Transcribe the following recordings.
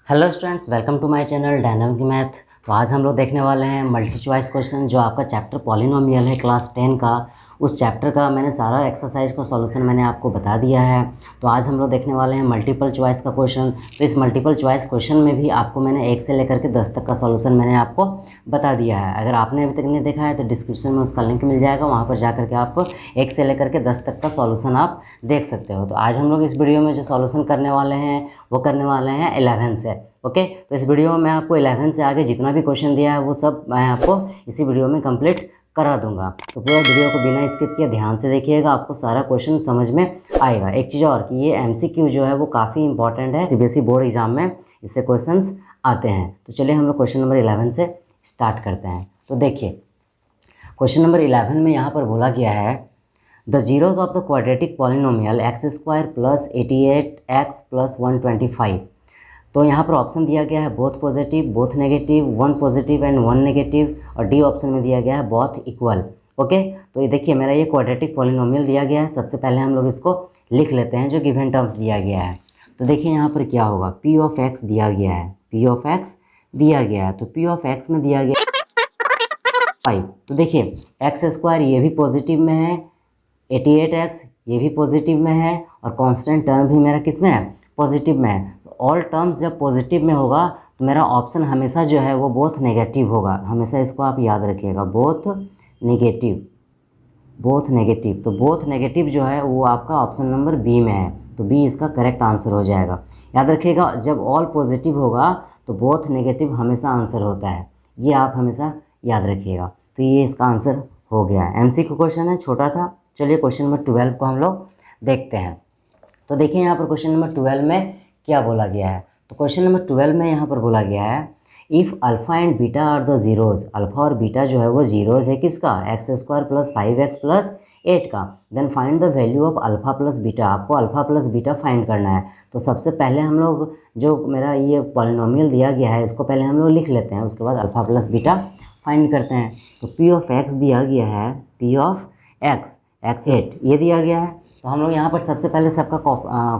Hello students, welcome to my channel dynamic math. तो आज हम लोग देखने वाले हैं मल्टी चॉइस क्वेश्चन, जो आपका चैप्टर पॉलिनोमियल है क्लास 10 का। उस चैप्टर का मैंने सारा एक्सरसाइज का सॉल्यूशन मैंने आपको बता दिया है। तो आज हम लोग देखने वाले हैं मल्टीपल चॉइस का क्वेश्चन। तो इस मल्टीपल चॉइस क्वेश्चन में भी आपको मैंने 1 से लेकर के 10 तक का सॉल्यूशन मैंने आपको बता दिया है। अगर आपने अभी तक नहीं देखा है तो डिस्क्रिप्शन में उसका लिंक मिल जाएगा, वहाँ पर जाकर के आप 1 से लेकर के 10 तक का सॉल्यूशन आप देख सकते हो। तो आज हम लोग इस वीडियो में जो सॉल्यूशन करने वाले हैं वो करने वाले हैं 11 से। ओके, तो इस वीडियो में मैं आपको 11 से आगे जितना भी क्वेश्चन दिया है वो सब मैं आपको इसी वीडियो में कंप्लीट करा दूंगा। तो पूरा वीडियो को बिना स्किप किए ध्यान से देखिएगा, आपको सारा क्वेश्चन समझ में आएगा। एक चीज़ और कि ये एमसीक्यू जो है वो काफ़ी इंपॉर्टेंट है, सीबीएसई बोर्ड एग्जाम में इससे क्वेश्चंस आते हैं। तो चलिए हम लोग क्वेश्चन नंबर 11 से स्टार्ट करते हैं। तो देखिए क्वेश्चन नंबर 11 में यहाँ पर बोला गया है the zeros of the quadratic polynomial x square plus 88x plus 125। तो यहाँ पर ऑप्शन दिया गया है both positive, both negative, one positive and one negative, और डी ऑप्शन में दिया गया है बोथ इक्वल। ओके, तो ये देखिए मेरा ये क्वाड्रेटिक पॉलिनोमियल दिया गया है। सबसे पहले हम लोग इसको लिख लेते हैं जो गिवन टर्म्स दिया गया है। तो देखिए यहाँ पर क्या होगा, पी ऑफ एक्स दिया गया है, पी ऑफ एक्स दिया गया है। तो पी ऑफ एक्स में दिया गया 5। तो देखिए एक्स स्क्वायर ये भी पॉजिटिव में है, 88x ये भी पॉजिटिव में है, और कांस्टेंट टर्म भी मेरा किस में है, पॉजिटिव में है। तो ऑल टर्म्स जब पॉजिटिव में होगा तो मेरा ऑप्शन हमेशा जो है वो बोथ नेगेटिव होगा। हमेशा इसको आप याद रखिएगा, बोथ नेगेटिव, बोथ नेगेटिव। तो बोथ नेगेटिव जो है वो आपका ऑप्शन नंबर बी में है, तो बी इसका करेक्ट आंसर हो जाएगा। याद रखिएगा, जब ऑल पॉजिटिव होगा तो बोथ नेगेटिव हमेशा आंसर होता है, ये आप हमेशा याद रखिएगा। तो ये इसका आंसर हो गया है। एमसीक्यू क्वेश्चन है, छोटा था। चलिए क्वेश्चन नंबर 12 को हम लोग देखते हैं। तो देखिए यहाँ पर क्वेश्चन नंबर 12 में क्या बोला गया है। तो क्वेश्चन नंबर 12 में यहाँ पर बोला गया है if alpha and beta are the zeros, alpha और बीटा जो है वो जीरोज़ है किसका, x square plus 5x plus 8 का। Then find the value of alpha plus beta, आपको अल्फ़ा प्लस बीटा फाइंड करना है। तो सबसे पहले हम लोग जो मेरा ये पॉलिनोमियल दिया गया है इसको पहले हम लोग लिख लेते हैं, उसके बाद अल्फ़ा प्लस बीटा फाइंड करते हैं। तो पी ऑफ एक्स दिया गया है, पी ऑफ एक्स, एक्स 8 ये दिया गया है। तो हम लोग यहाँ पर सबसे पहले सबका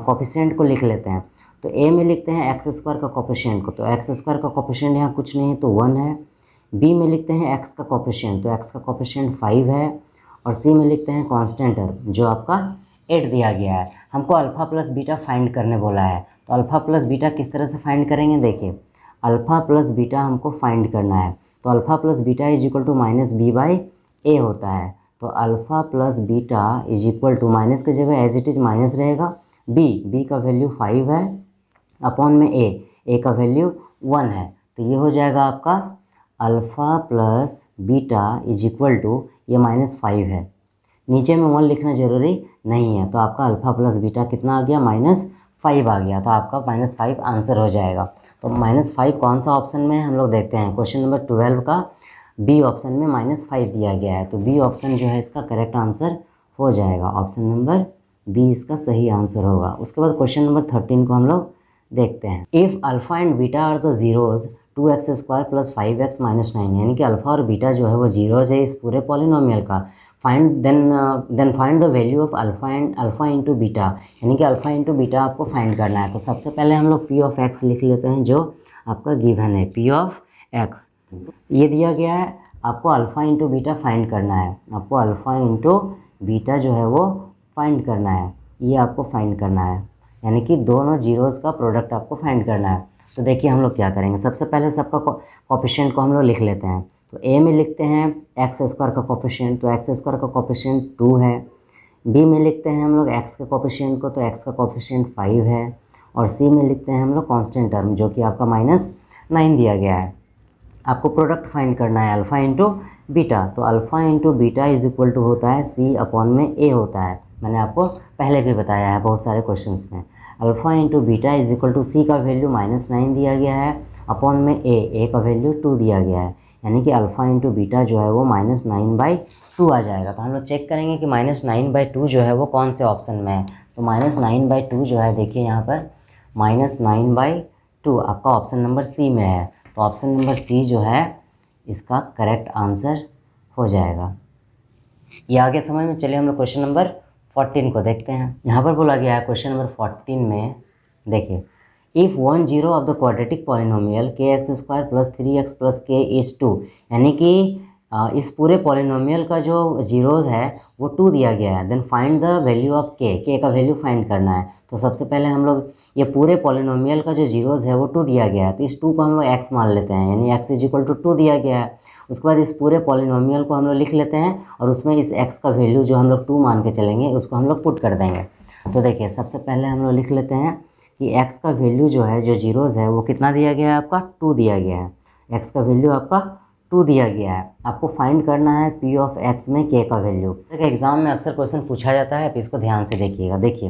कोफिशिएंट को लिख लेते हैं। तो ए में लिखते हैं एक्स स्क्वायर का कोफिशिएंट को, तो एक्स स्क्वायर का कोफिशिएंट यहाँ कुछ नहीं है तो 1 है। बी में लिखते हैं एक्स का कोफिशिएंट, तो एक्स का कोफिशिएंट 5 है। और सी में लिखते हैं कांस्टेंट टर्म जो आपका 8 दिया गया है। हमको अल्फ़ा प्लस बीटा फाइंड करने बोला है। तो अल्फ़ा प्लस बीटा किस तरह से फाइंड करेंगे, देखिए अल्फ़ा प्लस बीटा हमको फाइंड करना है। तो alpha plus beta is equal to minus B by A होता है। तो alpha plus beta is equal to, minus की जगह एज इट इज़ माइनस रहेगा, बी का वैल्यू 5 है अपॉन में ए का वैल्यू 1 है। तो ये हो जाएगा आपका alpha plus beta is equal to, ये -5 है, नीचे में 1 लिखना ज़रूरी नहीं है। तो आपका अल्फ़ा प्लस बीटा कितना आ गया, -5 आ गया। तो आपका -5 आंसर हो जाएगा। तो -5 कौन सा ऑप्शन में है हम लोग देखते हैं। क्वेश्चन नंबर 12 का बी ऑप्शन में -5 दिया गया है, तो बी ऑप्शन जो है इसका करेक्ट आंसर हो जाएगा। ऑप्शन नंबर बी इसका सही आंसर होगा। उसके बाद क्वेश्चन नंबर 13 को हम लोग देखते हैं। If alpha and beta are the zeros 2x square plus 5x minus 9, यानी कि अल्फ़ा और बीटा जो है वो जीरोज़ है इस पूरे पॉलिनोमियल का। Find then find the value of alpha into beta, यानी कि अल्फ़ा इंटू बीटा आपको फाइंड करना है। तो सबसे पहले हम लोग पी ऑफ एक्स लिख लेते हैं जो आपका गिवन है, पी ऑफ एक्स ये दिया गया है। आपको अल्फ़ा इंटू बीटा फाइंड करना है, आपको अल्फ़ा इंटू बीटा जो है वो फाइंड करना है, ये आपको फाइंड करना है, यानी कि दोनों जीरोज़ का प्रोडक्ट आपको फाइंड करना है। तो देखिए हम लोग क्या करेंगे, सबसे पहले सबका कोफिशिएंट को हम लोग लिख लेते हैं। तो ए में लिखते हैं एक्स स्क्वायर का कोफिशिएंट, तो एक्स स्क्वायर का कोफिशिएंट 2 है। बी में लिखते हैं हम लोग एक्स के कोफिशिएंट को, तो एक्स का कोफिशिएंट 5 है। और सी में लिखते हैं हम लोग कांस्टेंट टर्म जो कि आपका -9 दिया गया है। आपको प्रोडक्ट फाइंड करना है अल्फ़ा इंटू बीटा। तो alpha into beta is equal to होता है सी अपॉन में ए होता है, मैंने आपको पहले भी बताया है बहुत सारे क्वेश्चंस में। Alpha into beta is equal to C का वैल्यू -9 दिया गया है अपॉन में ए का वैल्यू 2 दिया गया है, यानी कि अल्फ़ा इंटू बीटा जो है वो -9/2 आ जाएगा। तो हम लोग चेक करेंगे कि -9/2 जो है वो कौन से ऑप्शन में है। तो -9/2 जो है देखिए यहाँ पर -9/2 आपका ऑप्शन नंबर सी में है। तो ऑप्शन नंबर सी जो है इसका करेक्ट आंसर हो जाएगा। ये आगे समझ में। चलिए हम लोग क्वेश्चन नंबर 14 को देखते हैं। यहाँ पर बोला गया है क्वेश्चन नंबर 14 में, देखिए if one zero of the quadratic polynomial K X square plus 3x plus K is 2, यानी कि इस पूरे पॉलिनोमियल का जो जीरोज़ है वो 2 दिया गया है। Then find the value of k का वैल्यू फाइंड करना है। तो सबसे पहले हम लोग ये पूरे पॉलिनोमियल का जो जीरोज़ है वो 2 दिया गया है, तो इस 2 को हम लोग x मान लेते हैं, यानी x इज इक्वल टू 2 दिया गया है। उसके बाद इस पूरे पॉलिनोमियल को हम लोग लिख लेते हैं और उसमें इस x का वैल्यू जो हम लोग 2 मान के चलेंगे उसको हम लोग पुट कर देंगे। तो देखिए सबसे पहले हम लोग लिख लेते हैं कि x का वैल्यू जो है, जो जीरोज़ है वो कितना दिया गया है आपका, 2 दिया गया है। x का वैल्यू आपका 2 दिया गया है। आपको फाइंड करना है p ऑफ x में k का वैल्यू। एग्जाम में अक्सर क्वेश्चन पूछा जाता है, आप इसको ध्यान से देखिएगा। देखिए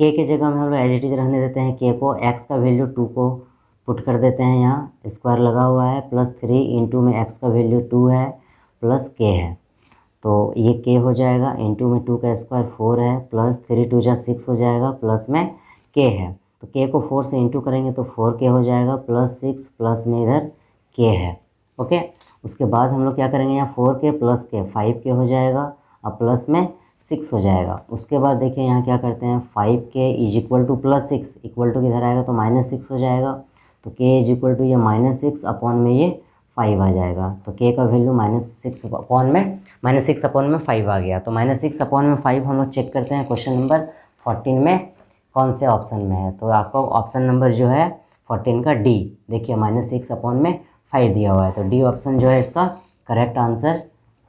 k के जगह में हम लोग एज इट इज रहने देते हैं k को, x का वैल्यू 2 को पुट कर देते हैं, यहाँ स्क्वायर लगा हुआ है, प्लस 3 इंटू में x का वैल्यू 2 है प्लस k है, तो ये k हो जाएगा, इंटू में 2 का स्क्वायर 4 है, प्लस 3 2 जा 6 हो जाएगा, प्लस में k है, तो k को 4 से इंटू करेंगे तो 4k हो जाएगा, प्लस 6 प्लस में इधर k है। ओके, उसके बाद हम लोग क्या करेंगे, यहाँ 4k प्लस k 5k हो जाएगा, अब प्लस में 6 हो जाएगा। उसके बाद देखिए यहाँ क्या करते हैं, 5k is equal to plus 6 equal to किधर आएगा तो -6 हो जाएगा, तो k इज इक्वल टू ये -6 अपॉन में ये 5 आ जाएगा, तो k का वैल्यू -6 अपॉन में 5 आ गया। तो -6 अपॉन में 5 हम लोग चेक करते हैं क्वेश्चन नंबर 14 में कौन से ऑप्शन में है। तो आपका ऑप्शन नंबर जो है 14 का डी, देखिए -6 अपॉन में 5 दिया हुआ है, तो डी ऑप्शन जो है इसका करेक्ट आंसर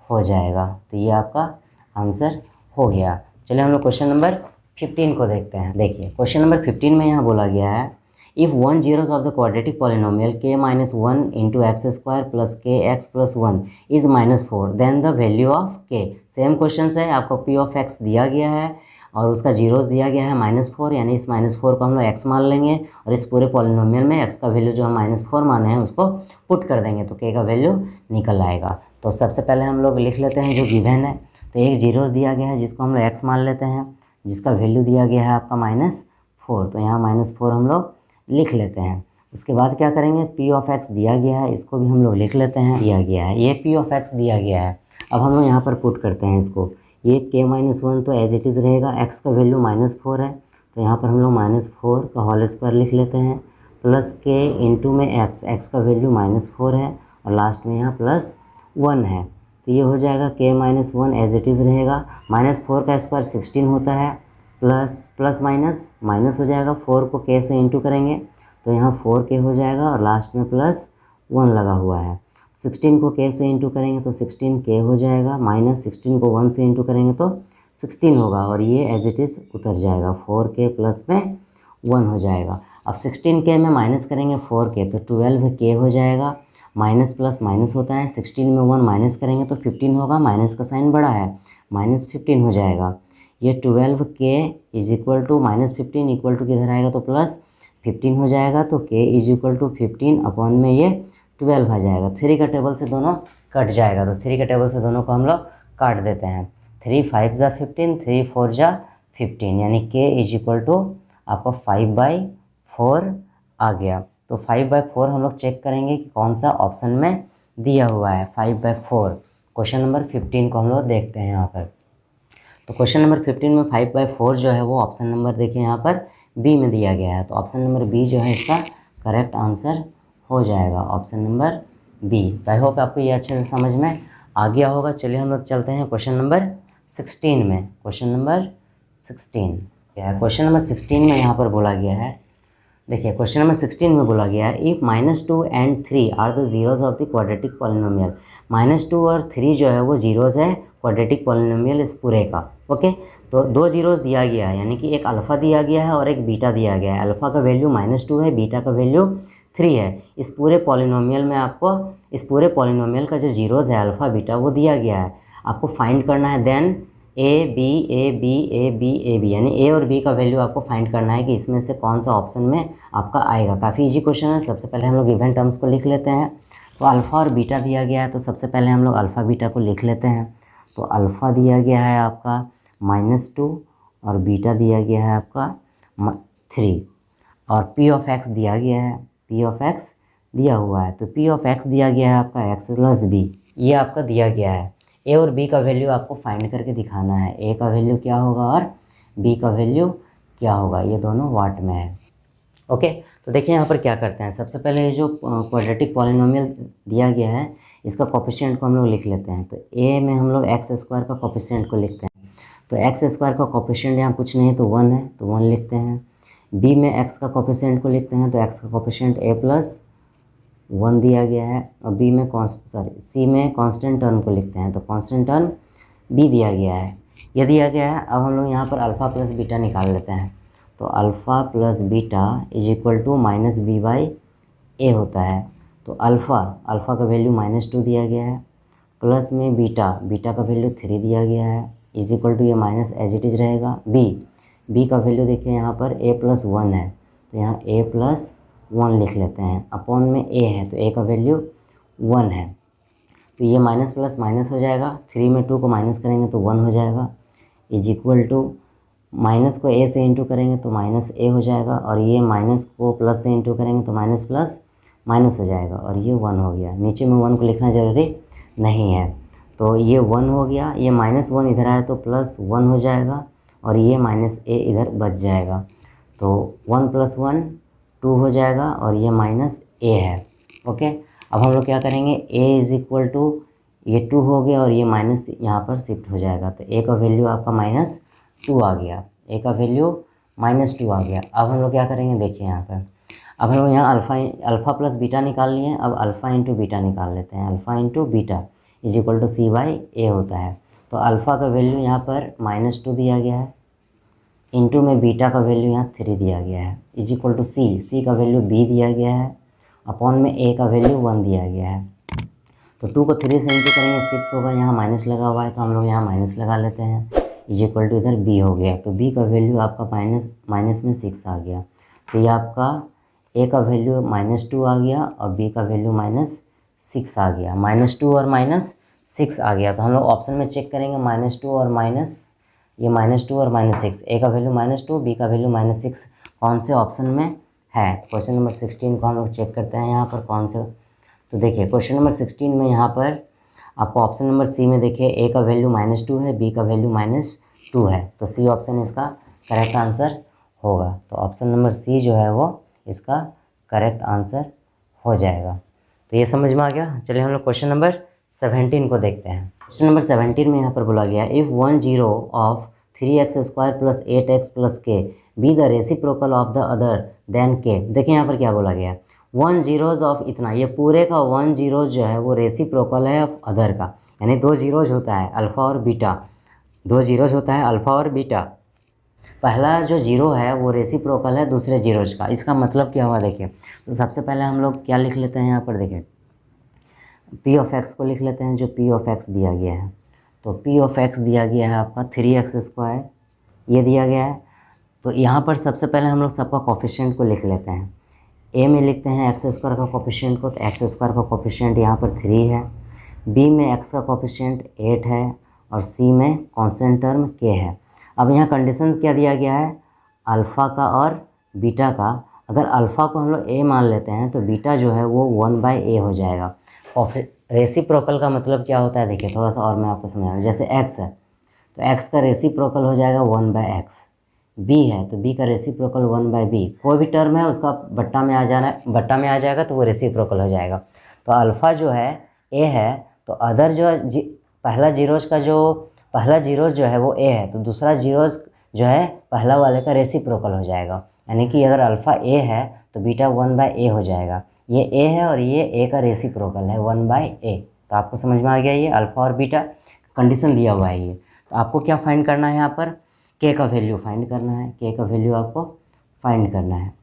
हो जाएगा। तो ये आपका आंसर हो गया। चलिए हम लोग क्वेश्चन नंबर 15 को देखते हैं। देखिए क्वेश्चन नंबर 15 में यहाँ बोला गया है, if one zeros of the quadratic polynomial k - 1 into X square plus K X plus 1 is -4 then the value of k। Same question है, आपको p ऑफ x दिया गया है और उसका जीरोस दिया गया है -4, यानी इस -4 को हम लोग x मान लेंगे और इस पूरे पॉलिनोमियल में x का वैल्यू जो हम -4 माने हैं उसको पुट कर देंगे, तो k का वैल्यू निकल आएगा। तो सबसे पहले हम लोग लिख लेते हैं जो गिवन है, तो एक जीरोस दिया गया है जिसको हम लोग x मान लेते हैं, जिसका वैल्यू दिया गया है आपका -4, तो यहाँ -4 हम लोग लिख लेते हैं। उसके बाद क्या करेंगे, p ऑफ x दिया गया है, इसको भी हम लोग लिख लेते हैं, दिया गया है, ये p ऑफ x दिया गया है। अब हम लोग यहाँ पर पुट करते हैं इसको, ये k - 1 तो एज इट इज़ रहेगा, x का वैल्यू -4 है, तो यहाँ पर हम लोग -4 का होल स्क्वायर लिख लेते हैं, प्लस k इंटू में x का वैल्यू -4 है और लास्ट में यहाँ +1 है, तो ये हो जाएगा k - 1 एज इट इज़ रहेगा, -4 का स्क्वायर 16 होता है, प्लस माइनस हो जाएगा, 4 को k से इंटू करेंगे तो यहाँ 4k हो जाएगा और लास्ट में +1 लगा हुआ है। 16 को k से इंटू करेंगे तो 16k हो जाएगा, -16 को 1 से इंटू करेंगे तो 16 होगा और ये एज इट इज़ उतर जाएगा, 4k प्लस में 1 हो जाएगा। अब 16k में माइनस करेंगे 4k तो 12k हो जाएगा, माइनस प्लस माइनस होता है, 16 में 1 माइनस करेंगे तो 15 होगा, माइनस का साइन बड़ा है, -15 हो जाएगा। ये 12k is equal to -15 equal to किधर आएगा तो +15 हो जाएगा, तो k is equal to 15 upon में ये 12 आ जाएगा। 3 का टेबल से दोनों कट जाएगा, तो 3 के टेबल से दोनों को हम लोग काट देते हैं, 3 5 जा 15, 3 4 जा 15, यानी k इज इक्वल टू आपका 5/4 आ गया। तो 5/4 हम लोग चेक करेंगे कि कौन सा ऑप्शन में दिया हुआ है, 5/4। क्वेश्चन नंबर 15 को हम लोग देखते हैं यहाँ पर। तो क्वेश्चन नंबर 15 में 5/4 जो है वो ऑप्शन नंबर देखिए यहाँ पर बी में दिया गया है, तो ऑप्शन नंबर बी जो है इसका करेक्ट आंसर हो जाएगा, ऑप्शन नंबर बी। तो आई होप आपको ये अच्छे से समझ में आ गया होगा। चलिए हम लोग चलते हैं क्वेश्चन नंबर 16 में। क्वेश्चन नंबर 16 क्या है, क्वेश्चन नंबर 16 में यहाँ पर बोला गया है, देखिए क्वेश्चन नंबर 16 में बोला गया है, if -2 and 3 are the zeros of the quadratic polynomial. -2 और 3 जो है वो जीरोज़ है क्वाड्रेटिक पॉलिनोमियल इस पूरे का। ओके, तो 2 जीरोज़ दिया गया है, यानी कि एक अल्फ़ा दिया गया है और एक बीटा दिया गया है। अल्फ़ा का वैल्यू -2 है, बीटा का वैल्यू 3 है। इस पूरे पॉलिनोमियल में आपको इस पूरे पॉलिनोमियल का जो जीरोज़ है अल्फ़ा बीटा वो दिया गया है, आपको फाइंड करना है। Then A B A B A B A B, यानी ए और बी का वैल्यू आपको फाइंड करना है कि इसमें से कौन सा ऑप्शन में आपका आएगा। काफ़ी इजी क्वेश्चन है। सबसे पहले हम लोग गिवन टर्म्स को लिख लेते हैं। तो अल्फ़ा और बीटा दिया गया है, तो सबसे पहले हम लोग अल्फ़ा बीटा को लिख लेते हैं। तो अल्फ़ा दिया गया है आपका -2 और बीटा दिया गया है आपका 3 और p ऑफ x दिया गया है, p ऑफ x दिया हुआ है। तो p ऑफ x दिया गया है आपका x + b, ये आपका दिया गया है। a और b का वैल्यू आपको फाइंड करके दिखाना है, a का वैल्यू क्या होगा और b का वैल्यू क्या होगा, ये दोनों वाट में है। ओके, तो देखिए यहाँ पर क्या करते हैं, सबसे पहले ये जो क्वाड्रेटिक पॉलिनोमियल दिया गया है इसका कोफिशिएंट को हम लोग लिख लेते हैं। तो ए में हम लोग एक्स स्क्वायर का कोफिशिएंट को लिखते हैं। तो एक्स स्क्वायर का कोफिशिएंट यहाँ कुछ नहीं है तो 1 है, तो 1 लिखते हैं। बी में एक्स का कोफिशिएंट को लिखते हैं, तो एक्स का कोफिशिएंट a+1 दिया गया है। और बी में सी में कांस्टेंट टर्म को लिखते हैं, तो कांस्टेंट टर्म बी दिया गया है, ये दिया गया है। अब हम लोग यहाँ पर अल्फ़ा प्लस बीटा निकाल लेते हैं। तो alpha plus beta is equal to -b/a होता है। तो अल्फ़ा का वैल्यू -2 दिया गया है, प्लस में बीटा का वैल्यू 3 दिया गया है, इज इक्वल टू ये माइनस एज इट इज़ रहेगा। बी का वैल्यू देखिए यहाँ पर a+1 है, तो यहाँ a+1 लिख लेते हैं। अपॉन में a है, तो a का वैल्यू 1 है, तो ये माइनस प्लस माइनस हो जाएगा। 3 में 2 को माइनस करेंगे तो 1 हो जाएगा, इज इक्वल टू माइनस को a से इंटू करेंगे तो -a हो जाएगा, और ये माइनस को प्लस से इंटू करेंगे तो माइनस प्लस माइनस हो जाएगा, और ये 1 हो गया। नीचे में 1 को लिखना ज़रूरी नहीं है, तो ये 1 हो गया। ये -1 इधर आया तो +1 हो जाएगा, और ये -a इधर बच जाएगा। तो 1 + 1 2 हो जाएगा, और ये -a है। ओके, अब हम लोग क्या करेंगे, a इज़ इक्वल टू ये 2 हो गया, और ये माइनस यहाँ पर शिफ्ट हो जाएगा। तो a का वैल्यू आपका -2 आ गया, a का वैल्यू -2 आ गया। अब हम लोग क्या करेंगे, देखिए यहाँ पर अब हम लोग यहाँ अल्फ़ा प्लस बीटा निकाल लिए। अब अल्फ़ा इंटू बीटा निकाल लेते हैं। Alpha into beta is equal to c/a होता है। तो अल्फ़ा का वैल्यू यहाँ पर -2 दिया गया है, इंटू में बीटा का वैल्यू यहाँ 3 दिया गया है, इज इक्वल टू c का वैल्यू b दिया गया है, अपॉन में a का वैल्यू 1 दिया गया है। तो 2 को 3 से इंटू करेंगे 6 होगा, यहाँ माइनस लगा हुआ है तो हम लोग यहाँ माइनस लगा लेते हैं, इज इक्वल टू इधर b हो गया। तो b का वैल्यू आपका माइनस में 6 आ गया। तो ये आपका a का वैल्यू -2 आ गया, और b का वैल्यू -6 आ गया। -2 और -6 आ गया। तो हम लोग ऑप्शन में चेक करेंगे, -2 और -2 और -6, a का वैल्यू -2, b का वैल्यू -6 कौन से ऑप्शन में है। क्वेश्चन नंबर 16 को हम लोग चेक करते हैं यहाँ पर कौन से। तो देखिए क्वेश्चन नंबर 16 में यहाँ पर आपको ऑप्शन नंबर सी में देखिए a का वैल्यू -2 है, b का वैल्यू -2 है, तो सी ऑप्शन इसका करेक्ट आंसर होगा। तो ऑप्शन नंबर सी जो है वो इसका करेक्ट आंसर हो जाएगा। तो ये समझ में आ गया। चलिए हम लोग क्वेश्चन नंबर 17 को देखते हैं। क्वेश्चन नंबर 17 में यहाँ पर बोला गया, if 1 0 of 3x² + 8x + k be the reciprocal of the other than k। देखिए यहाँ पर क्या बोला गया, 1 zeros ऑफ इतना, ये पूरे का 1 zeros जो है वो रेसिप्रोकल है ऑफ अदर का, यानी 2 zeros होता है अल्फ़ा और बीटा, 2 zeros होता है अल्फ़ा और बीटा। पहला जो जीरो है वो रेसिप्रोकल है दूसरे जीरोज का। इसका मतलब क्या हुआ देखिए, तो सबसे पहले हम लोग क्या लिख लेते हैं यहाँ पर, देखिए p(x) को लिख लेते हैं, जो p(x) दिया गया है। तो p(x) दिया गया है आपका 3x², ये दिया गया है। तो यहाँ पर सबसे पहले हम लोग सबका कोफिशिएंट को लिख लेते हैं। a में लिखते हैं x² का कोफिशिएंट को, तो x² का कोफिशिएंट यहाँ पर 3 है। b में x का कोफिशिएंट 8 है, और c में कांस्टेंट टर्म k है। अब यहाँ कंडीशन क्या दिया गया है, अल्फ़ा का और बीटा का। अगर अल्फ़ा को हम लोग a मान लेते हैं तो बीटा जो है वो 1/a हो जाएगा। और फिर रेसिप्रोकल का मतलब क्या होता है, देखिए थोड़ा सा और मैं आपको समझाऊँ। जैसे x है तो x का रेसिप्रोकल हो जाएगा 1/x, b है तो b का रेसिप्रोकल 1/b। कोई भी टर्म है उसका बट्टा में आ जाएगा तो वो रेसिप्रोकल हो जाएगा। तो अल्फ़ा जो है a है, तो अदर जो पहला जीरोज जो है वो a है, तो दूसरा जीरोज जो है पहला वाले का रेसिप्रोकल हो जाएगा। यानी कि अगर अल्फ़ा a है तो बीटा 1/a हो जाएगा। ये a है और ये a का रेसिप्रोकल है 1/a। तो आपको समझ में आ गया, ये अल्फ़ा और बीटा कंडीशन दिया हुआ है ये। तो आपको क्या फाइंड करना है, यहाँ पर k का वैल्यू फाइंड करना है। k का वैल्यू आपको फाइंड करना है,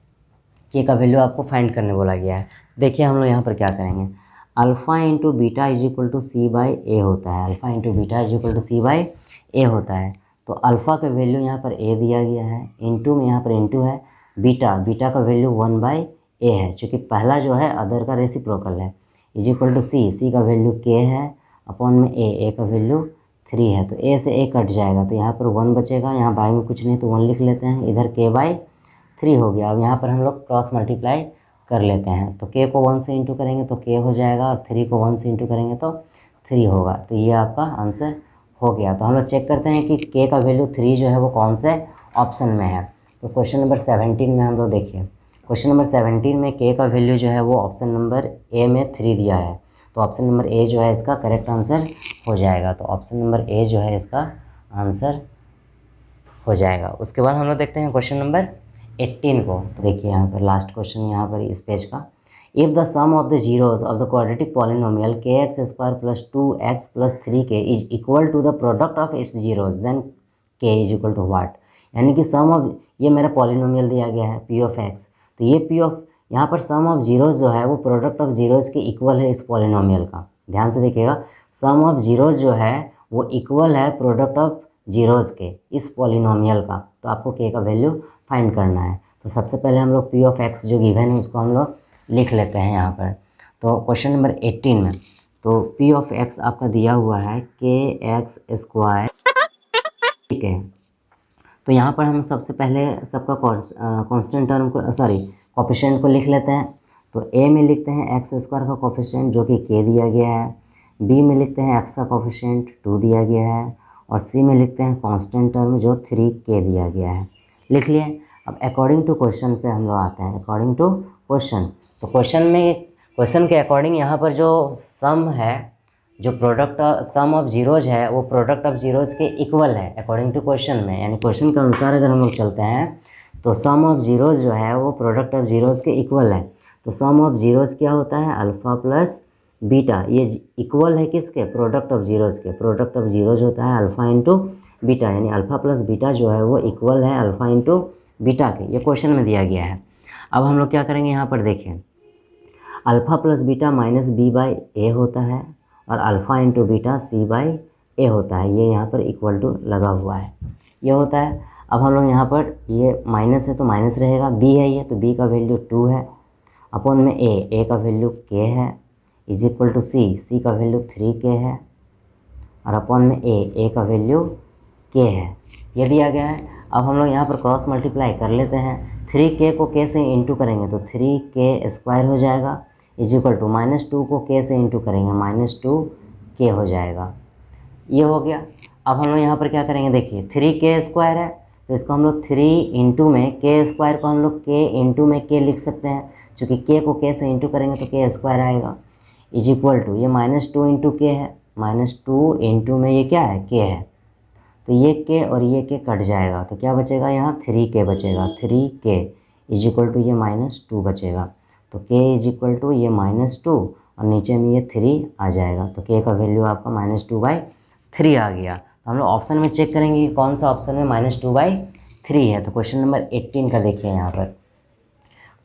k का वैल्यू आपको फाइंड करने बोला गया है। देखिए हम लोग यहाँ पर क्या करेंगे, alpha into beta is equal to c/a होता है। Alpha into beta is equal to c/a होता है। तो अल्फ़ा का वैल्यू यहाँ पर a दिया गया है, इंटू में यहाँ पर इंटू है बीटा का वैल्यू 1/a है, चूँकि पहला जो है अदर का रेसिप्रोकल है, इज इक्वल टू c का वैल्यू k है, अपॉन में a का वैल्यू 3 है। तो a से a कट जाएगा तो यहाँ पर 1 बचेगा, यहाँ बाई में कुछ नहीं तो 1 लिख लेते हैं, इधर k/3 हो गया। अब यहाँ पर हम लोग क्रॉस मल्टीप्लाई कर लेते हैं। तो k को 1 से इंटू करेंगे तो k हो जाएगा, और 3 को 1 से इंटू करेंगे तो 3 होगा। तो ये आपका आंसर हो गया। तो हम लोग चेक करते हैं कि k का वैल्यू 3 जो है वो कौन से ऑप्शन में है। तो क्वेश्चन नंबर 17 में हम लोग देखिए, क्वेश्चन नंबर 17 में के का वैल्यू जो है वो ऑप्शन नंबर ए में 3 दिया है, तो ऑप्शन नंबर ए जो है इसका करेक्ट आंसर हो जाएगा। तो ऑप्शन नंबर ए जो है इसका आंसर हो जाएगा। उसके बाद हम लोग देखते हैं क्वेश्चन नंबर 18 को। तो देखिए यहाँ पर लास्ट क्वेश्चन यहाँ पर इस पेज का, if the sum of the zeros of the quadratic polynomial K X square plus 2x plus 3k is equal to the product of its zeros then K is equal to what. यानी कि सम of, ये मेरा polynomial दिया गया है P of x, तो ये P of, यहाँ पर सम ऑफ जीरोज जो है वो प्रोडक्ट ऑफ जीरोज के इक्वल है इस पॉलिनोमियल का। ध्यान से देखिएगा, सम ऑफ जीरोज जो है वो इक्वल है प्रोडक्ट ऑफ जीरोज के इस पॉलिनोमियल का। तो आपको के का वैल्यू फाइंड करना है। तो सबसे पहले हम लोग पी ऑफ एक्स जो गिवन है उसको हम लोग लिख लेते हैं यहाँ पर। तो क्वेश्चन नंबर 18 में तो पी ऑफ एक्स आपका दिया हुआ है के एक्स स्क्वायर, ठीक है। तो यहाँ पर हम सबसे पहले सबका कांस्टेंट टर्म को, कोफिशिएंट को लिख लेते हैं। तो ए में लिखते हैं एक्स स्क्वायर का कोफिशिएंट जो कि के दिया गया है, बी में लिखते हैं एक्स का कोफिशिएंट 2 दिया गया है, और सी में लिखते हैं कांस्टेंट टर्म जो 3k दिया गया है। लिख लिए। अब अकॉर्डिंग टू क्वेश्चन पे हम लोग आते हैं, अकॉर्डिंग टू क्वेश्चन। तो क्वेश्चन के अकॉर्डिंग यहाँ पर जो सम है, जो प्रोडक्ट सम ऑफ जीरोज है वो प्रोडक्ट ऑफ जीरोज के इक्वल है अकॉर्डिंग टू क्वेश्चन में। यानी क्वेश्चन के अनुसार अगर हम लोग चलते हैं तो सम ऑफ जीरोज जो है वो प्रोडक्ट ऑफ जीरोज के इक्वल है। तो सम ऑफ जीरोज क्या होता है, अल्फ़ा प्लस बीटा। ये इक्वल है किसके, प्रोडक्ट ऑफ जीरोज के। प्रोडक्ट ऑफ जीरोज होता है अल्फ़ा इंटू बीटा, यानी अल्फ़ा प्लस बीटा जो है वो इक्वल है अल्फ़ा इंटू बीटा के। ये क्वेश्चन में दिया गया है। अब हम लोग क्या करेंगे, यहाँ पर देखें, alpha plus beta minus B by A होता है और alpha into beta C by A होता है। ये यहाँ पर इक्वल टू लगा हुआ है, ये होता है। अब हम लोग यहाँ पर, ये माइनस है तो माइनस रहेगा, बी है ये तो बी का वैल्यू 2 है, अपॉन में ए का वैल्यू के है, इज इक्वल टू सी का वैल्यू 3k है, और अपॉन में ए का वैल्यू के है, ये दिया गया है। अब हम लोग यहाँ पर क्रॉस मल्टीप्लाई कर लेते हैं। 3k को k से इंटू करेंगे तो 3k स्क्वायर हो जाएगा, इज इक्वल टू -2 को k से इंटू करेंगे -2k हो जाएगा। ये हो गया। अब हम लोग यहाँ पर क्या करेंगे, देखिए 3k स्क्वायर है तो इसको हम लोग 3 इंटू में k स्क्वायर को हम लोग k इंटू में k लिख सकते हैं, चूँकि k को k से इंटू करेंगे तो k स्क्वायर आएगा, इज इक्वल टू ये -2 इंटू के है, -2 इंटू में ये क्या है, के है, तो ये के और ये के कट जाएगा तो क्या बचेगा, यहाँ 3k बचेगा। 3k इज इक्वल टू ये -2 बचेगा, तो k इज इक्वल टू ये -2 और नीचे में ये 3 आ जाएगा, तो k का वैल्यू आपका -2/3 आ गया। तो हम लोग ऑप्शन में चेक करेंगे कि कौन सा ऑप्शन में -2/3 है। तो क्वेश्चन नंबर 18 का देखिए यहाँ पर,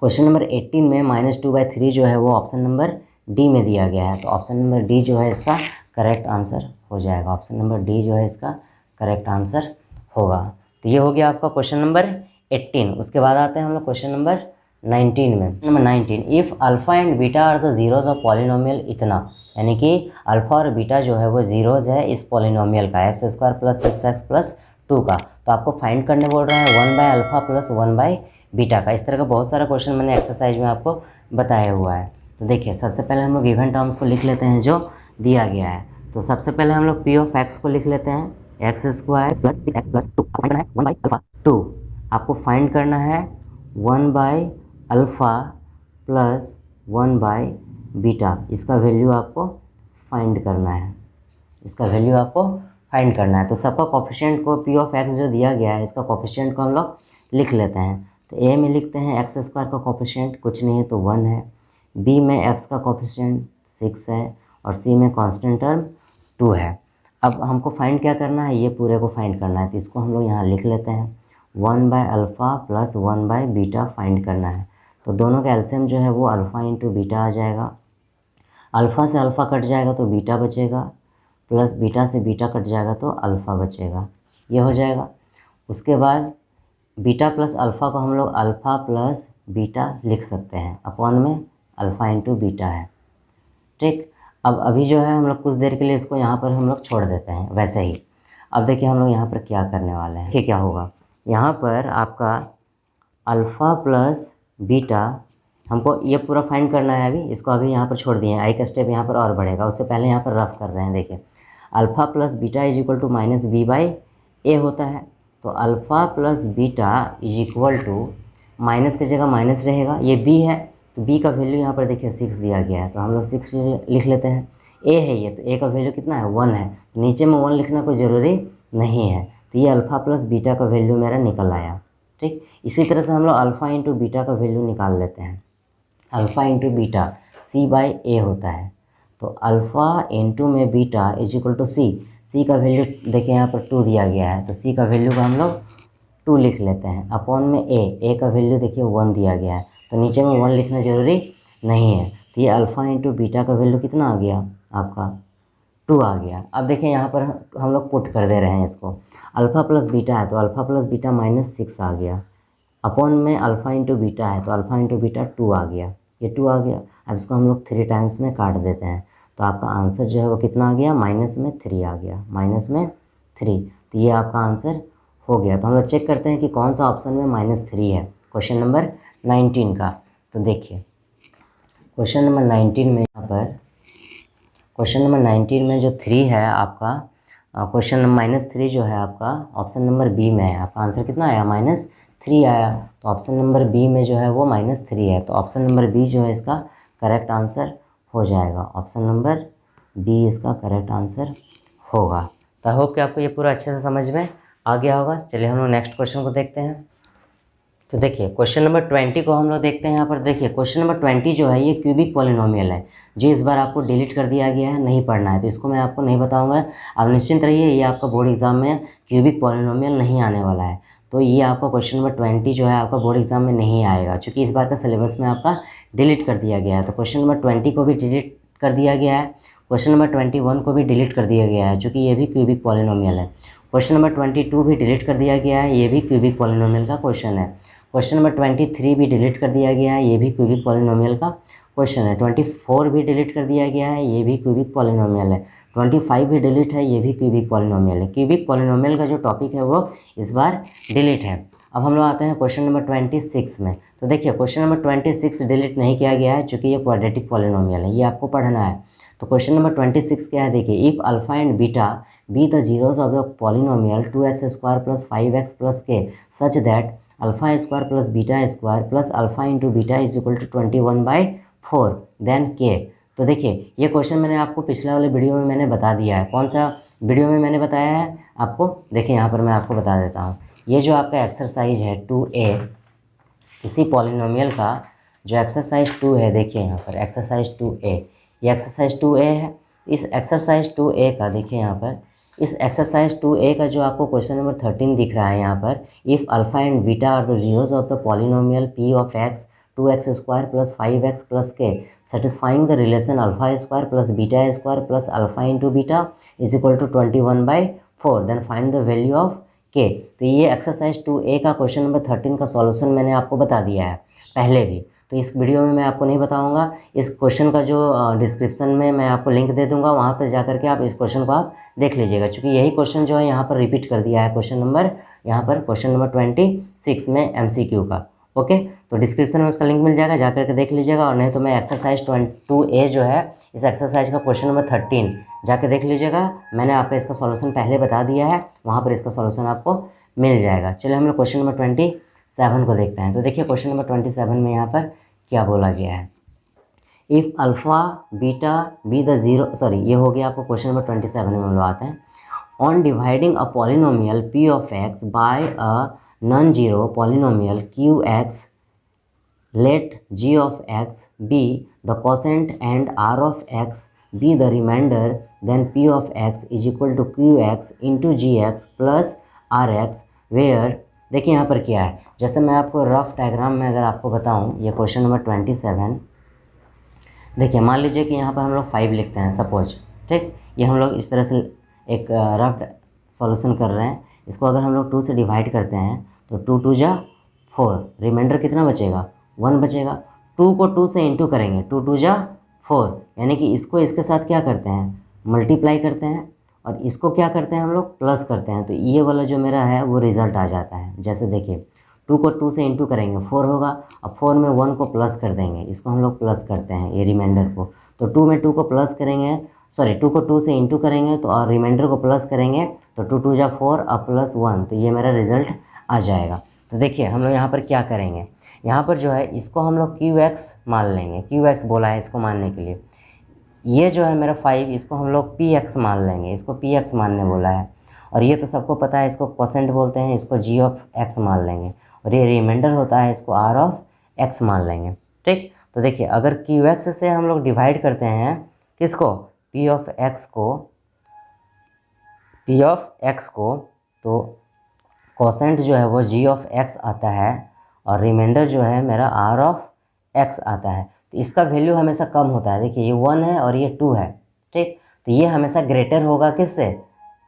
क्वेश्चन नंबर 18 में -2/3 जो है वो ऑप्शन नंबर डी में दिया गया है। तो ऑप्शन नंबर डी जो है इसका करेक्ट आंसर हो जाएगा। ऑप्शन नंबर डी जो है इसका करेक्ट आंसर होगा। तो ये हो गया आपका क्वेश्चन नंबर 18। उसके बाद आते हैं हम लोग क्वेश्चन नंबर 19 में। Number 19, if alpha and beta are the zeros of polynomial इतना, यानी कि अल्फ़ा और बीटा जो है वो जीरोज है इस पॉलिनोमियल का x square plus 6x plus 2 का। तो आपको फाइंड करने बोल रहा है 1/अल्फ़ा प्लस 1/बीटा का। इस तरह का बहुत सारा क्वेश्चन मैंने एक्सरसाइज में आपको बताया हुआ है। तो देखिए सबसे पहले हम लोग इवन टर्म्स को लिख लेते हैं जो दिया गया है। तो सबसे पहले हम लोग पी ऑफ एक्स को लिख लेते हैं, x square plus 6x plus 2 find करना है 1/अल्फ़ा 2। आपको फाइंड करना है 1/अल्फ़ा प्लस 1/बीटा। इसका वैल्यू आपको फाइंड करना है, इसका वैल्यू आपको फाइंड करना है। तो सबका कोफिशिएंट को पी ऑफ एक्स जो दिया गया है इसका कोफिशिएंट को हम लोग लिख लेते हैं। तो ए में लिखते हैं एक्स स्क्वायर का कोफिशिएंट कुछ नहीं है तो 1 है, बी में एक्स का कोफिशिएंट 6 है और सी में कांस्टेंट टर्म 2 है। अब हमको फाइंड क्या करना है, ये पूरे को फाइंड करना है। तो इसको हम लोग यहाँ लिख लेते हैं 1/अल्फ़ा प्लस 1/बीटा फाइंड करना है। तो दोनों का एलसीएम जो है वो अल्फ़ा इंटू बीटा आ जाएगा। अल्फ़ा से अल्फ़ा कट जाएगा तो बीटा बचेगा, प्लस बीटा से बीटा कट जाएगा तो अल्फ़ा बचेगा, ये हो जाएगा। उसके बाद बीटा प्लस अल्फ़ा को हम लोग अल्फ़ा प्लस बीटा लिख सकते हैं, अपॉन में अल्फ़ा इंटू बीटा है, ठीक। अब अभी जो है हम लोग कुछ देर के लिए इसको यहाँ पर हम लोग छोड़ देते हैं वैसे ही। अब देखिए हम लोग यहाँ पर क्या करने वाले हैं, क्या होगा, यहाँ पर आपका अल्फ़ा प्लस बीटा हमको ये पूरा फाइंड करना है। अभी इसको अभी यहाँ पर छोड़ दिए हैं, एक स्टेप यहाँ पर और बढ़ेगा, उससे पहले यहाँ पर रफ कर रहे हैं। देखिए alpha plus beta is equal to -b/a होता है। तो alpha plus beta is equal to minus की जगह माइनस रहेगा। ये बी है तो बी का वैल्यू यहाँ पर देखिए 6 दिया गया है, तो हम लोग 6 लिख लेते हैं। ए है ये, तो ए का वैल्यू कितना है 1 है, तो नीचे में 1 लिखना कोई ज़रूरी नहीं है। तो ये अल्फ़ा प्लस बीटा का वैल्यू मेरा निकल आया। ठीक, इसी तरह से हम लोग अल्फ़ा इंटू बीटा का वैल्यू निकाल लेते हैं। Alpha into beta C by A होता है, तो अल्फ़ा इंटू में beta is equal to C. C का वैल्यू देखिए यहाँ पर 2 दिया गया है, तो सी का वैल्यू का हम लोग 2 लिख लेते हैं। अपॉन में ए का वैल्यू देखिए 1 दिया गया है, तो नीचे में 1 लिखना ज़रूरी नहीं है। तो ये अल्फ़ा इंटू बीटा का वैल्यू कितना आ गया आपका 2 आ गया। अब देखिए यहाँ पर हम लोग पुट कर दे रहे हैं इसको। अल्फ़ा प्लस बीटा है तो अल्फ़ा प्लस बीटा -6 आ गया। अपॉन में अल्फ़ा इंटू बीटा है तो अल्फ़ा इंटू बीटा 2 आ गया, ये 2 आ गया। अब इसको हम लोग 3 टाइम्स में काट देते हैं, तो आपका आंसर जो है वो कितना आ गया, -3 आ गया, -3। तो ये आपका आंसर हो गया। तो हम लोग चेक करते हैं कि कौन सा ऑप्शन में -3 है, क्वेश्चन नंबर 19 का। तो देखिए क्वेश्चन नंबर 19 में यहाँ पर क्वेश्चन नंबर 19 में जो 3 है आपका, क्वेश्चन नंबर -3 जो है आपका ऑप्शन नंबर बी में है। आपका आंसर कितना आया, -3 आया। तो ऑप्शन नंबर बी में जो है वो -3 है, तो ऑप्शन नंबर बी जो है इसका करेक्ट आंसर हो जाएगा। ऑप्शन नंबर बी इसका करेक्ट आंसर होगा। तो आई होप कि आपको ये पूरा अच्छे से समझ में आ गया होगा। चलिए हम लोग नेक्स्ट क्वेश्चन को देखते हैं। तो देखिए क्वेश्चन नंबर 20 को हम लोग देखते हैं। यहाँ पर देखिए क्वेश्चन नंबर 20 जो है ये क्यूबिक पॉलिनोमियल है, जो इस बार आपको डिलीट कर दिया गया है, नहीं पढ़ना है, तो इसको मैं आपको नहीं बताऊंगा। आप निश्चिंत रहिए, ये आपका बोर्ड एग्जाम में क्यूबिक पॉलिनोमियल नहीं आने वाला है। तो ये आपका क्वेश्चन नंबर 20 जो है आपका बोर्ड एग्जाम में नहीं आएगा, चूँकि इस बार का सिलेबस में आपका डिलीट कर दिया गया है। तो क्वेश्चन नंबर 20 को भी डिलीट कर दिया गया है, क्वेश्चन नंबर 21 को भी डिलीट कर दिया गया है, चूँकि ये भी क्यूबिक पॉलिनोमियल है। क्वेश्चन नंबर 22 भी डिलीट कर दिया गया है, ये भी क्यूबिक पॉलिनोमियल का क्वेश्चन है। क्वेश्चन नंबर 23 भी डिलीट कर दिया गया है, ये भी क्यूबिक पॉलिनोमियल का क्वेश्चन है। 24 भी डिलीट कर दिया गया है, ये भी क्यूबिक पॉलिनोमियल है। 25 भी डिलीट है, ये भी क्यूबिक पॉलिनोमियल है। क्यूबिक पॉलिनोमियल का जो टॉपिक है वो इस बार डिलीट है। अब हम लोग आते हैं क्वेश्चन नंबर 26 में। तो देखिए क्वेश्चन नंबर 26 डिलीट नहीं किया गया है, चूँकि ये क्वाड्रेटिक पॉलिनोमियल है, ये आपको पढ़ना है। तो क्वेश्चन नंबर 26 क्या है, देखिए if alpha and beta be the zeros of the polynomial 2x² + 5x + k such that alpha square plus beta square plus alpha into beta is equal to 21/4 then k. तो देखिए ये question मैंने आपको पिछले वाले वीडियो में मैंने बता दिया है। कौन सा वीडियो में मैंने बताया है आपको, देखिए यहाँ पर मैं आपको बता देता हूँ। ये जो आपका एक्सरसाइज है 2A, इसी पॉलिनोमियल का जो एक्सरसाइज 2 है, देखिए यहाँ पर एक्सरसाइज 2A, ये एक्सरसाइज 2A है। इस एक्सरसाइज 2A का देखिए यहाँ पर, इस एक्सरसाइज 2A का जो आपको क्वेश्चन नंबर 13 दिख रहा है यहाँ पर, if alpha and beta are the zeros of the polynomial p of x 2x² + 5x + k satisfying the relation α² + β² + alpha into beta is equal to 21/4 then find the value of k। तो ये exercise 2A का question number 13 का solution मैंने आपको बता दिया है पहले भी, तो इस वीडियो में मैं आपको नहीं बताऊंगा। इस क्वेश्चन का जो डिस्क्रिप्शन में मैं आपको लिंक दे दूंगा, वहाँ पर जाकर के आप इस क्वेश्चन को आप देख लीजिएगा, क्योंकि यही क्वेश्चन जो है यहाँ पर रिपीट कर दिया है क्वेश्चन नंबर 26 में MCQ का। ओके, तो डिस्क्रिप्शन में उसका लिंक मिल जाएगा, जाकर के देख लीजिएगा। और नहीं तो मैं एक्सरसाइज 2A जो है इस एक्सरसाइज का क्वेश्चन नंबर 13 जाकर देख लीजिएगा। मैंने आपको इसका सॉल्यूशन पहले बता दिया है, वहाँ पर इसका सॉल्यूशन आपको मिल जाएगा। चलिए हम लोग क्वेश्चन नंबर 27 को देखते हैं। तो देखिए क्वेश्चन नंबर 27 में यहाँ पर क्या बोला गया है, if alpha beta be the zero, sorry ये हो गया आपको क्वेश्चन नंबर 27 में हम लोग आते हैं। On dividing a polynomial p of x by a non zero polynomial qx, let g of x be the quotient and r of x be the remainder, then p of x is equal to qx into gx plus rx, where. देखिए यहाँ पर क्या है, जैसे मैं आपको rough diagram में अगर आपको बताऊँ, ये क्वेश्चन नंबर 27, देखिए मान लीजिए कि यहाँ पर हम लोग 5 लिखते हैं सपोज, ठीक। ये हम लोग इस तरह से एक रफ सॉल्यूशन कर रहे हैं। इसको अगर हम लोग 2 से डिवाइड करते हैं तो 2 2 जा 4, रिमाइंडर कितना बचेगा, 1 बचेगा। 2 को 2 से इंटू करेंगे, 2 2 जा 4, यानी कि इसको इसके साथ क्या करते हैं, मल्टीप्लाई करते हैं, और इसको क्या करते हैं हम लोग, प्लस करते हैं। तो ये वाला जो मेरा है वो रिज़ल्ट आ जाता है। जैसे देखिए 2 को 2 से इंटू करेंगे 4 होगा, अब 4 में 1 को प्लस कर देंगे, इसको हम लोग प्लस करते हैं ये रिमाइंडर को। तो 2 में 2 को प्लस करेंगे, सॉरी 2 को 2 से इंटू करेंगे तो और रिमाइंडर को प्लस करेंगे, तो 2 2 जा 4 अब प्लस 1, तो ये मेरा रिज़ल्ट आ जाएगा। तो तो देखिए हम लोग यहाँ पर क्या करेंगे, यहाँ पर जो है इसको हम लोग क्यू एक्स मान लेंगे, क्यू एक्स बोला है इसको मानने के लिए। ये जो है मेरा 5 इसको हम लोग पी एक्स मान लेंगे, इसको पी एक्स मानने बोला है। और ये तो सबको पता है इसको क्वोशेंट बोलते हैं, इसको जी ऑफ एक्स मान लेंगे। और ये रिमाइंडर होता है, इसको आर ऑफ एक्स मान लेंगे। ठीक, तो देखिए अगर क्यू एक्स से हम लोग डिवाइड करते हैं किसको, पी ऑफ एक्स को, तो क्वोशेंट जो है वो जी ऑफ एक्स आता है और रिमाइंडर जो है मेरा आर ऑफ एक्स आता है। तो इसका वैल्यू हमेशा कम होता है। देखिए ये 1 है और ये 2 है। ठीक, तो ये हमेशा ग्रेटर होगा किससे,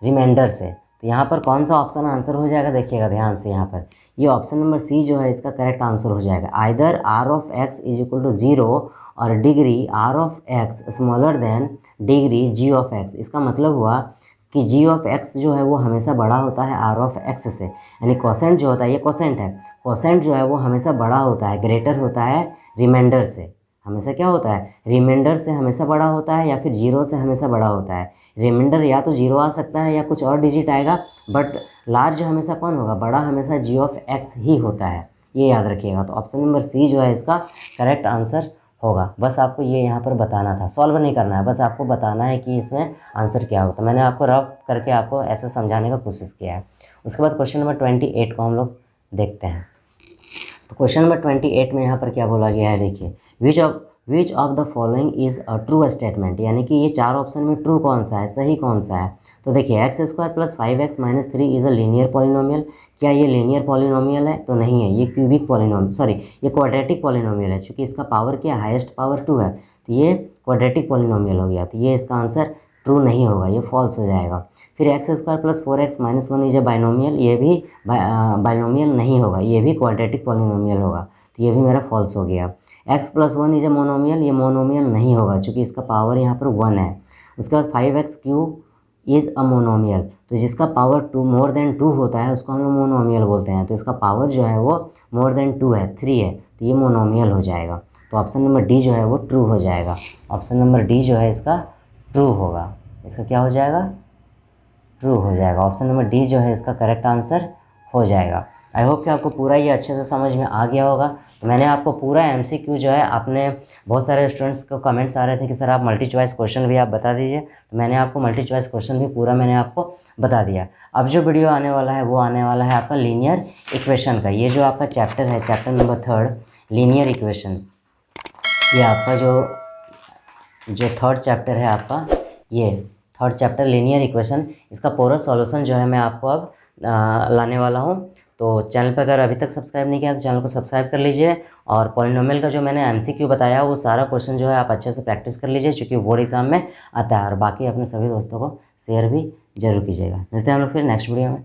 रिमाइंडर से। तो यहाँ पर कौन सा ऑप्शन आंसर हो जाएगा, देखिएगा ध्यान से, यहाँ पर ये ऑप्शन नंबर सी जो है इसका करेक्ट आंसर हो जाएगा। Either R of X is equal to 0 और degree R of X smaller than degree G of X. इसका मतलब हुआ कि जी ऑफ एक्स जो है वो हमेशा बड़ा होता है आर ऑफ एक्स से, यानी क्वोशेंट जो होता है, ये क्वोशेंट है, क्वोशेंट जो है वो हमेशा बड़ा होता है, ग्रेटर होता है रिमाइंडर से। हमेशा क्या होता है, रिमाइंडर से हमेशा बड़ा होता है या फिर जीरो से हमेशा बड़ा होता है। रिमाइंडर या तो जीरो आ सकता है या कुछ और डिजिट आएगा, बट लार्ज हमेशा कौन होगा, बड़ा हमेशा जी ऑफ एक्स ही होता है, ये याद रखिएगा। तो ऑप्शन नंबर सी जो है इसका करेक्ट आंसर होगा। बस आपको ये यहाँ पर बताना था, सॉल्व नहीं करना है, बस आपको बताना है कि इसमें आंसर क्या होता है। मैंने आपको रफ करके आपको ऐसे समझाने का कोशिश किया है। उसके बाद क्वेश्चन नंबर 28 को हम लोग देखते हैं। तो क्वेश्चन नंबर 28 में यहाँ पर क्या बोला गया है, देखिए which of the following is a true statement, यानी कि ये चार ऑप्शन में ट्रू कौन सा है, सही कौन सा है। तो देखिए x square plus 5x minus 3 is a linear polynomial. क्या ये लीनियर पॉलिनोमियल है, तो नहीं है, ये क्यूबिक पॉलिनोमियल, सॉरी ये क्वाड्रेटिक पॉलिनोमियल है। चूँकि इसका पावर क्या, हाईएस्ट पावर 2 है, तो ये क्वाड्रेटिक पॉलिनोमियल हो गया। तो ये इसका आंसर ट्रू नहीं होगा, ये फॉल्स हो जाएगा। फिर x square plus 4x minus 1 is a binomial, ये भी बाइनोमियल नहीं होगा, ये भी क्वाड्रेटिक पॉलिनोमियल होगा, तो ये भी मेरा फॉल्स हो गया। x plus 1 is a monomial, ये मोनोमियल नहीं होगा चूँकि इसका पावर यहाँ पर 1 है। उसके बाद 5x cube is a monomial, तो जिसका पावर 2 मोर देन 2 होता है उसको हम लोग मोनोमियल बोलते हैं। तो इसका पावर जो है वो मोर देन 2 है, 3 है, तो ये मोनोमियल हो जाएगा। तो ऑप्शन नंबर डी जो है वो ट्रू हो जाएगा। ऑप्शन नंबर डी जो है इसका ट्रू होगा, इसका क्या हो जाएगा, ट्रू हो जाएगा। ऑप्शन नंबर डी जो है इसका करेक्ट आंसर हो जाएगा। आई होप कि आपको पूरा ये अच्छे से समझ में आ गया होगा। तो मैंने आपको पूरा एमसीक्यू जो है, आपने बहुत सारे स्टूडेंट्स को कमेंट्स आ रहे थे कि सर आप मल्टी चॉइस क्वेश्चन भी आप बता दीजिए, तो मैंने आपको मल्टी चॉइस क्वेश्चन भी पूरा मैंने आपको बता दिया। अब जो वीडियो आने वाला है वो आने वाला है आपका लीनियर इक्वेशन का। ये जो आपका चैप्टर है, चैप्टर नंबर 3 लीनियर इक्वेशन, ये आपका जो थर्ड चैप्टर है आपका, ये थर्ड चैप्टर लीनियर इक्वेशन, इसका पूरा सॉल्यूशन जो है मैं आपको अब लाने वाला हूँ। तो चैनल पर अगर अभी तक सब्सक्राइब नहीं किया तो चैनल को सब्सक्राइब कर लीजिए। और पॉलिनोमियल का जो मैंने एमसीक्यू बताया वो सारा क्वेश्चन जो है आप अच्छे से प्रैक्टिस कर लीजिए, क्योंकि बोर्ड एग्जाम में आता है। और बाकी अपने सभी दोस्तों को शेयर भी जरूर कीजिएगा। मिलते हैं हम लोग फिर नेक्स्ट वीडियो में।